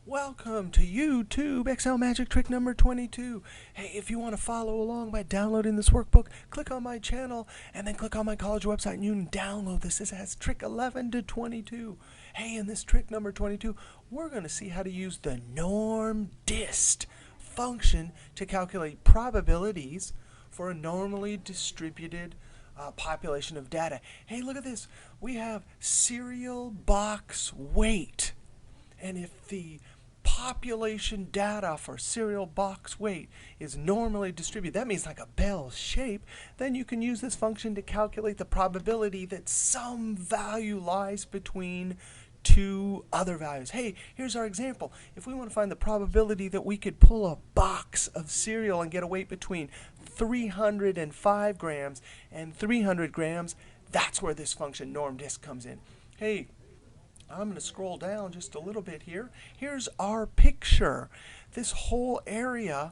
Welcome to YouTube Excel Magic Trick number 22. Hey, if you want to follow along by downloading this workbook, click on my channel and then click on my college website and you can download this. This has trick 11 to 22. Hey, in this trick number 22, we're going to see how to use the NORMDIST function to calculate probabilities for a normally distributed population of data. Hey, look at this. We have cereal box weight. And if the population data for cereal box weight is normally distributed, that means like a bell shape, then you can use this function to calculate the probability that some value lies between two other values. Hey, here's our example. If we want to find the probability that we could pull a box of cereal and get a weight between 305 grams and 300 grams, that's where this function NORMDIST comes in. Hey, I'm going to scroll down just a little bit here. Here's our picture. This whole area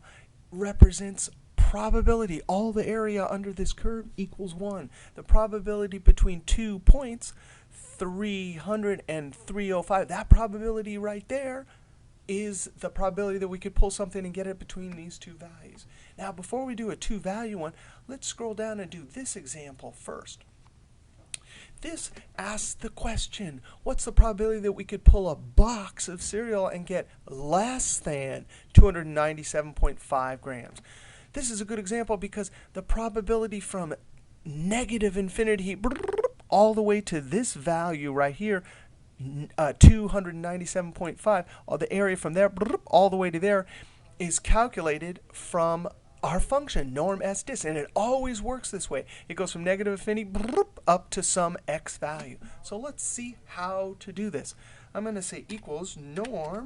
represents probability. All the area under this curve equals 1. The probability between 2 points, 300 and 305, that probability right there is the probability that we could pull something and get it between these two values. Now, before we do a two-value one, let's scroll down and do this example first. This asks the question, what's the probability that we could pull a box of cereal and get less than 297.5 grams? This is a good example because the probability from negative infinity all the way to this value right here, 297.5, or the area from there all the way to there, is calculated from our function, NORMDIST, and it always works this way. It goes from negative infinity up to some x value. So let's see how to do this. I'm going to say equals NORMDIST.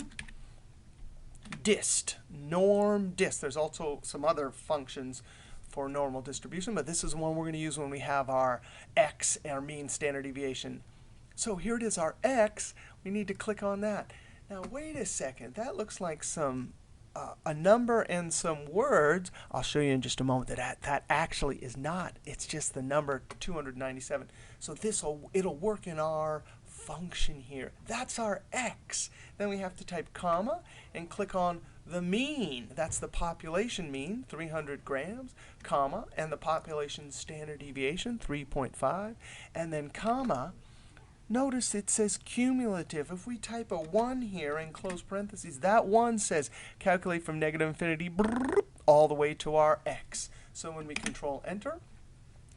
NORMDIST. There's also some other functions for normal distribution, but this is one we're going to use when we have our x, our mean standard deviation. So here it is, our x. We need to click on that. Now wait a second. That looks like some a number and some words. I'll show you in just a moment that actually is not. It's just the number 297. So it'll work in our function here. That's our x. Then we have to type comma and click on the mean. That's the population mean, 300 grams, comma, and the population standard deviation, 3.5, and then comma. Notice it says cumulative. If we type a 1 here and close parentheses, that 1 says calculate from negative infinity all the way to our x. So when we control enter,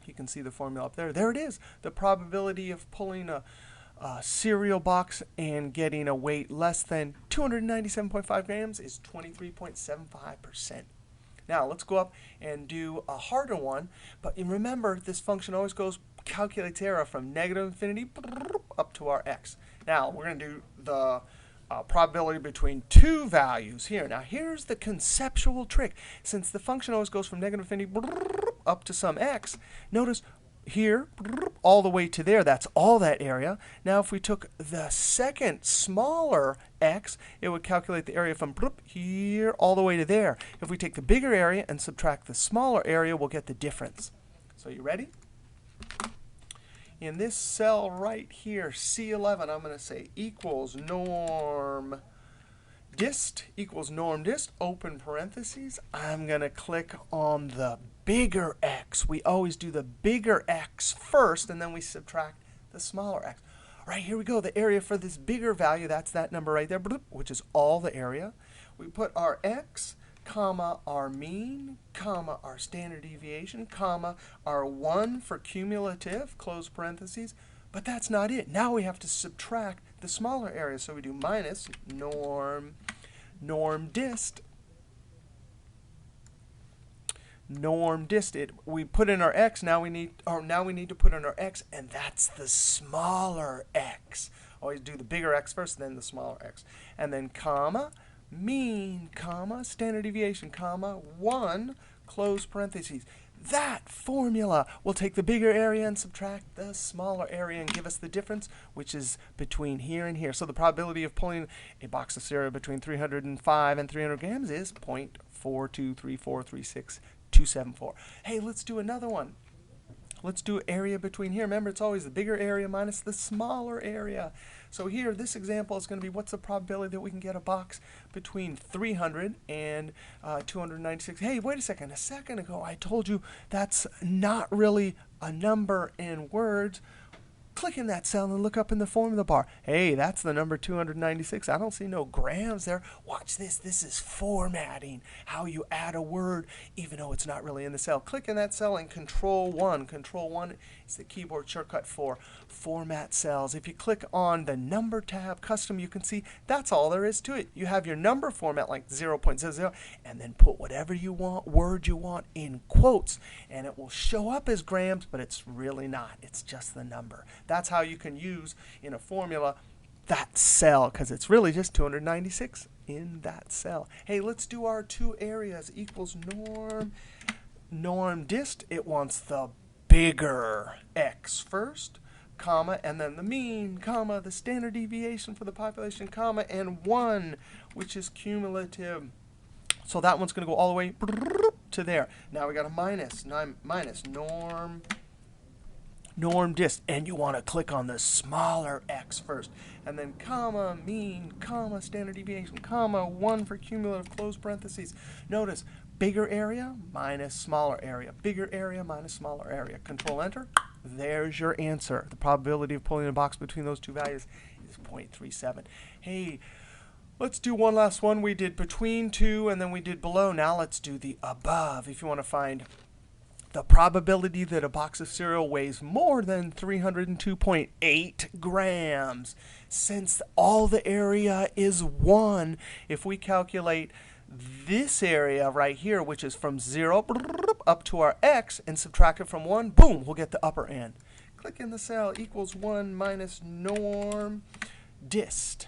you can see the formula up there. There it is. The probability of pulling a cereal box and getting a weight less than 297.5 grams is 23.75%. Now let's go up and do a harder one. But remember, this function always calculates area from negative infinity up to our x. Now we're going to do the probability between two values here. Now here's the conceptual trick. Since the function always goes from negative infinity up to some x, notice here all the way to there, that's all that area. Now if we took the second smaller x, it would calculate the area from here all the way to there. If we take the bigger area and subtract the smaller area, we'll get the difference. So you ready? In this cell right here, C11, I'm going to say equals NORMDIST, equals NORMDIST, open parentheses. I'm going to click on the bigger x. We always do the bigger x first, and then we subtract the smaller x. All right, here we go. The area for this bigger value, that's that number right there, which is all the area. We put our x, comma, our mean, comma, our standard deviation, comma, our 1 for cumulative, close parentheses. But that's not it. Now we have to subtract the smaller area. So we do minus NORMDIST. NORMDIST. We put in our x. Now we need to put in our x, and that's the smaller x. Always do the bigger x first, then the smaller x, and then comma, mean, comma, standard deviation, comma, 1, close parentheses. That formula will take the bigger area and subtract the smaller area and give us the difference, which is between here and here. So the probability of pulling a box of cereal between 305 and 300 grams is 0.423436274. Hey, let's do another one. Let's do area between here. Remember, it's always the bigger area minus the smaller area. So here, this example is going to be what's the probability that we can get a box between 300 and 296. Hey, wait a second. A second ago, I told you that's not really a number in words. Click in that cell and look up in the formula bar. Hey, that's the number 296. I don't see no grams there. Watch this. This is formatting, how you add a word even though it's not really in the cell. Click in that cell and Control 1. Control 1 is the keyboard shortcut for format cells. If you click on the number tab, custom, you can see that's all there is to it. You have your number format like 0.00 and then put whatever you want, word you want in quotes, and it will show up as grams, but it's really not. It's just the number. That's how you can use in a formula that cell, because it's really just 296 in that cell. Hey, let's do our two areas. Equals NORMDIST. It wants the bigger x first, comma, and then the mean, comma, the standard deviation for the population, comma, and 1, which is cumulative. So that one's going to go all the way to there. Now we got a minus NORMDIST, and you want to click on the smaller x first, and then comma, mean, comma, standard deviation, comma, 1 for cumulative, close parentheses. Notice, bigger area minus smaller area, bigger area minus smaller area. Control Enter. There's your answer. The probability of pulling a box between those two values is 0.37. Hey, let's do one last one. We did between 2, and then we did below. Now let's do the above. If you want to find the probability that a box of cereal weighs more than 302.8 grams. Since all the area is 1, if we calculate this area right here, which is from 0 up to our x, and subtract it from 1, boom, we'll get the upper end. Click in the cell, equals 1 minus NORMDIST.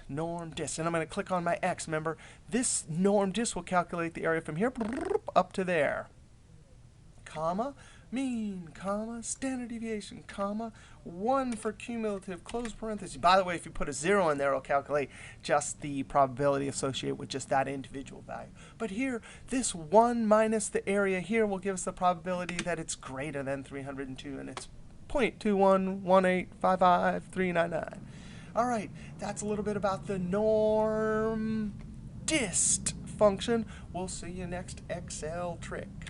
And I'm going to click on my x. Remember, this NORMDIST will calculate the area from here up to there. Comma, mean, comma, standard deviation, comma, 1 for cumulative, close parentheses. By the way, if you put a 0 in there, it'll calculate just the probability associated with just that individual value. But here, this 1 minus the area here will give us the probability that it's greater than 302, and it's 0.2118553999. All right, that's a little bit about the NORMDIST function. We'll see you next Excel trick.